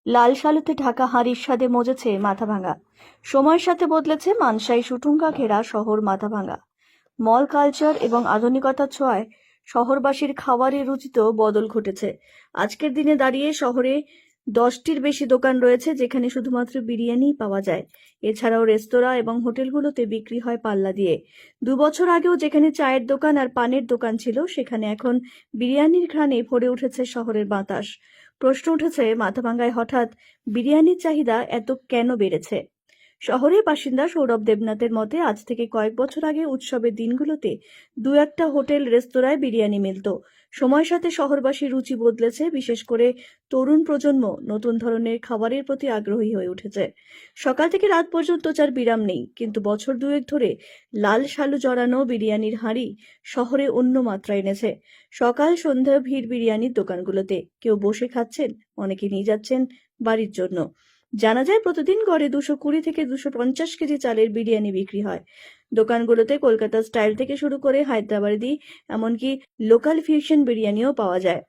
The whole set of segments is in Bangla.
লাল শালুতে ঢাকা হাঁড়ির স্বাদে মজেছে মাথাভাঙা। সময়ের সাথে বদলেছে মানসাই সুটুঙ্গা ঘেরা শহর মাথাভাঙা। মল কালচার এবং আধুনিকতার ছোঁয়ায় শহরবাসীর খাবারের রুচিতেও বদল ঘটেছে। আজকের দিনে দাঁড়িয়ে শহরে 10টির বেশি দোকান রয়েছে যেখানে শুধুমাত্র বিরিয়ানিই পাওয়া যায়। এছাড়াও রেস্তোরাঁ এবং হোটেলগুলোতে বিক্রি হয় পাল্লা দিয়ে। 2 বছর আগেও যেখানে চায়ের দোকান আর পানের দোকান ছিল সেখানে এখন বিরিয়ানির ঘ্রাণে ভরে উঠেছে শহরের বাতাস। প্রশ্ন উঠেছে, মাথাভাঙ্গায় হঠাৎ বিরিয়ানির চাহিদা এত কেন বেড়েছে? শহরের বাসিন্দা সৌরভ দেবনাথের মতে, আজ থেকে কয়েক বছর আগে উৎসবের দিনগুলোতে দু একটা হোটেল রেস্তোরাঁয় বিরিয়ানি মিলত। সময়ের সাথে শহরবাসীর রুচি বদলেছে, বিশেষ করে তরুণ প্রজন্ম নতুন ধরনের খাবারের প্রতি আগ্রহী হয়ে উঠেছে। সকাল থেকে রাত পর্যন্ত যার বিরাম নেই, কিন্তু বছর দুয়েক ধরে লাল শালু জড়ানো বিরিয়ানির হাঁড়ি শহরে অন্য মাত্রা এনেছে। সকাল সন্ধ্যা ভিড় বিরিয়ানির দোকানগুলোতে। কেউ বসে খাচ্ছেন, অনেকে নিয়ে যাচ্ছেন বাড়ির জন্য। জানা যায়, প্রতিদিন গড়ে 220 থেকে 250 কেজি চালের বিরিয়ানি বিক্রি হয়। দোকানগুলোতে কলকাতা স্টাইল থেকে শুরু করে হায়দ্রাবাদি, এমনকি লোকাল ফিউশন বিরিয়ানিও পাওয়া যায়।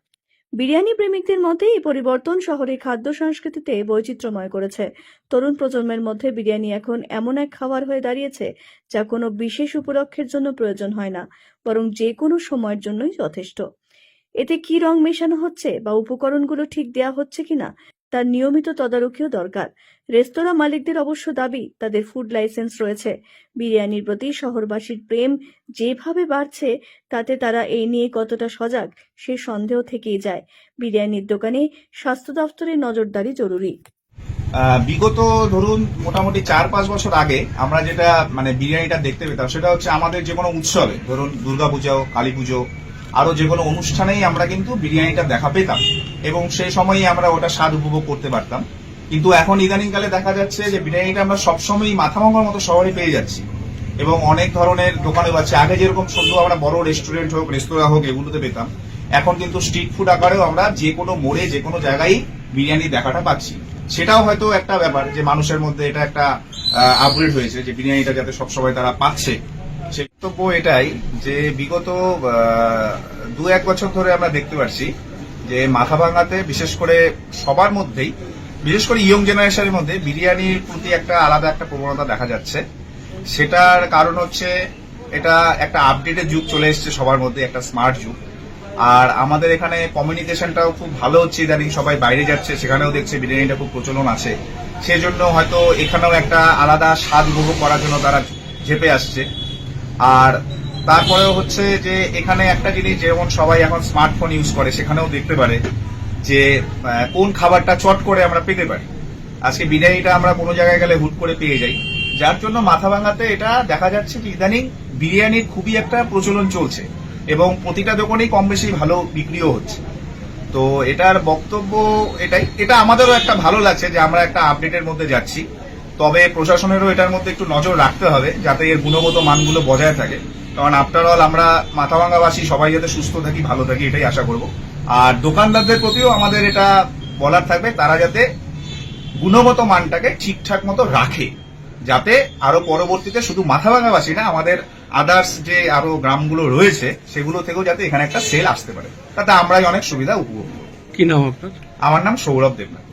বিরিয়ানি প্রেমিকদের মতে এই পরিবর্তন শহরের খাদ্য সংস্কৃতিতে বৈচিত্র্যময় করেছে। তরুণ প্রজন্মের মধ্যে বিরিয়ানি এখন এমন এক খাবার হয়ে দাঁড়িয়েছে যা কোনো বিশেষ উপলক্ষের জন্য প্রয়োজন হয় না, বরং যে কোনো সময়ের জন্যই যথেষ্ট। এতে কি রং মেশানো হচ্ছে বা উপকরণগুলো ঠিক দেয়া হচ্ছে কিনা তার নিয়মিত তদারকিও দরকার। রেস্তোরাঁ মালিকদের অবশ্য দাবি তাদের ফুড লাইসেন্স রয়েছে। বিরিয়ানির প্রতি শহরবাসীর প্রেম যেভাবে বাড়ছে, তাতে তারা এই নিয়ে কতটা সজাগ সে সন্দেহ থেকেই যায়। বিরিয়ানির দোকানে স্বাস্থ্য দফতরের নজরদারি জরুরি। বিগত ধরুন মোটামুটি 4-5 বছর আগে আমরা যেটা বিরিয়ানিটা দেখতে পেতাম, সেটা হচ্ছে আমাদের যে কোনো উৎসবে, ধরুন দুর্গাপূজা, কালী পুজো, আরো যে কোনো অনুষ্ঠানেই আমরা কিন্তু বিরিয়ানিটা দেখা পেতাম এবং সেই সময়ই আমরা ওটা স্বাদ উপভোগ করতে পারতাম। কিন্তু এখন ইদানিংকালে দেখা যাচ্ছে যে বিরিয়ানিটা আমরা সবসময়ই মাথাভাঙার মতো শহরে পেয়ে যাচ্ছি এবং অনেক ধরনের দোকানে পাচ্ছি। আগে যেরকম শুধু আমরা বড় রেস্টুরেন্ট হোক, রেস্তোরাঁ হোক, এগুলোতে পেতাম, এখন কিন্তু স্ট্রিট ফুড আকারেও আমরা যে কোনো মোড়ে, যে কোনো জায়গায় বিরিয়ানি দেখাটা পাচ্ছি। সেটাও হয়তো একটা ব্যাপার যে মানুষের মধ্যে এটা একটা আপগ্রেড হয়েছে, যে বিরিয়ানিটা যাতে সবসময় তারা পাচ্ছে। সে বক্তব্য এটাই যে বিগত 2-1 বছর ধরে আমরা দেখতে পাচ্ছি যে মাথাভাঙাতে বিশেষ করে সবার মধ্যেই, বিশেষ করে ইয়ং জেনারেশনের মধ্যে বিরিয়ানির প্রতি একটা আলাদা একটা প্রবণতা দেখা যাচ্ছে। সেটার কারণ হচ্ছে এটা একটা আপডেটের যুগ চলে এসছে সবার মধ্যে, একটা স্মার্ট যুগ। আর আমাদের এখানে কমিউনিকেশনটাও খুব ভালো হচ্ছে, ইদানিং সবাই বাইরে যাচ্ছে, সেখানেও দেখছে বিরিয়ানিটা খুব প্রচলন আছে। সেজন্য হয়তো এখানেও একটা আলাদা স্বাদ উপভোগ করার জন্য তারা ঝেপে আসছে। আর তারপরেও হচ্ছে যে এখানে একটা জিনিস, যেমন সবাই এখন স্মার্টফোন ইউজ করে, সেখানেও দেখতে পারে যে কোন খাবারটা চট করে আমরা পেতে পারি। আজকে বিরিয়ানিটা আমরা কোনো জায়গায় গেলে হুট করে পেয়ে যাই, যার জন্য মাথাভাঙাতে এটা দেখা যাচ্ছে যে ইদানিং বিরিয়ানির খুবই একটা প্রচলন চলছে এবং প্রতিটা দোকানেই কম বেশি ভালো বিক্রিও হচ্ছে। তো এটার বক্তব্য এটাই, এটা আমাদেরও একটা ভালো লাগছে যে আমরা একটা আপডেটের মধ্যে যাচ্ছি। তবে প্রশাসনেরও এটার মধ্যে একটু নজর রাখতে হবে যাতে এর গুণগত মানগুলো বজায় থাকে, কারণ আফটার অল আমরা মাথাভাঙাবাসী সবাই যাতে সুস্থ থাকি, ভালো থাকি, এটাই আশা করব। আর দোকানদারদের প্রতিও আমাদের এটা বলার থাকবে, তারা যাতে গুণগত মানটাকে ঠিকঠাক মতো রাখে, যাতে আরো পরবর্তীতে শুধু মাথাভাঙাবাসী না, আমাদের আদার্স যে আরো গ্রামগুলো রয়েছে সেগুলো থেকেও যাতে এখানে একটা সেল আসতে পারে, তাতে আমরাই অনেক সুবিধা উপভোগ করব। কি নাম আপনার? আমার নাম সৌরভ দেবনাথ।